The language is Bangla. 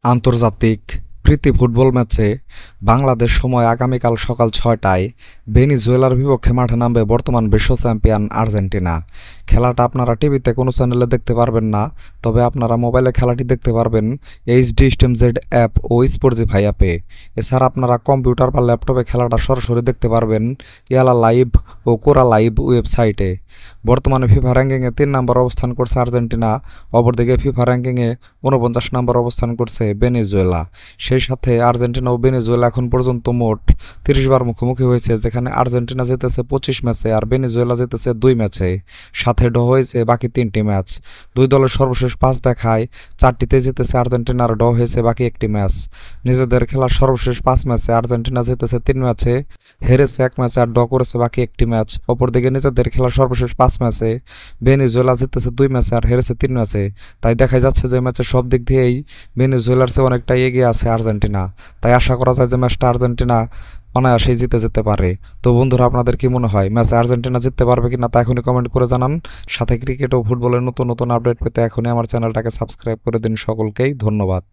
আন্তর্জাতিক প্রীতি ফুটবল ম্যাচে বাংলাদেশ সময় আগামীকাল সকাল ৬টায় ভেনেজুয়েলার বিপক্ষে মাঠে নামবে বর্তমান বিশ্ব চ্যাম্পিয়ন আর্জেন্টিনা। খেলাটা আপনারা টিভিতে কোনো চ্যানেলে দেখতে পারবেন না, তবে আপনারা মোবাইলে খেলাটি দেখতে পারবেন এইচডি স্টেম জেড অ্যাপ ও স্পোর্টজিফাই অ্যাপে। এছাড়া আপনারা কম্পিউটার বা ল্যাপটপে খেলাটা সরাসরি দেখতে পারবেন ইয়ালা লাইভ ও কোরা লাইভ ওয়েবসাইটে। বর্তমানে ফিফা র্যাঙ্কিংয়ে ৩ নম্বর অবস্থান করছে আর্জেন্টিনা, অপরদিকে ফিফা র্যাঙ্কিংয়ে ৪৯ নম্বর অবস্থান করছে ভেনেজুয়েলা। সেই সাথে আর্জেন্টিনা ও ভেনেজুয়েলা এখন পর্যন্ত মোট ৩০ বার মুখোমুখি হয়েছে, যেখানে আর্জেন্টিনা জিতেছে ২৫ ম্যাচে আর ভেনেজুয়েলা জিতেছে ২ ম্যাচে। সাথে ড্র হয়েছে বাকি ৩টি ম্যাচ। দুই দলের সর্বশেষ ৫ দেখায় ৪টিতে জিতেছে আর্জেন্টিনা আর ড্র হয়েছে বাকি একটি ম্যাচ। নিজেদের খেলার সর্বশেষ ৫ ম্যাচে আর্জেন্টিনা জিতেছে ৩ ম্যাচে, হেরেছে ১ ম্যাচে আর ড্র করেছে বাকি একটি ম্যাচ। অপরদিকে নিজেদের খেলার সর্বশেষ ৫ ম্যাচে ভেনেজুয়েলা জিতেছে ২ ম্যাচে আর হেরেছে ৩ ম্যাচে। তাই দেখা যাচ্ছে যে ম্যাচের সব দিক দিয়েই ভেনেজুয়েলার চেয়ে অনেকটা এগিয়ে আছে আর্জেন্টিনা। তাই আশা করা যায় যে ম্যাচটা আর্জেন্টিনা অনায়াসেই জিতে যেতে পারে। তো বন্ধুরা, আপনাদের কি মনে হয় ম্যাচে আর্জেন্টিনা জিততে পারবে কিনা তা এখনই কমেন্ট করে জানান। সাথে ক্রিকেট ও ফুটবলের নতুন নতুন আপডেট পেতে এখনই আমার চ্যানেলটাকে সাবস্ক্রাইব করে দিন। সকলকেই ধন্যবাদ।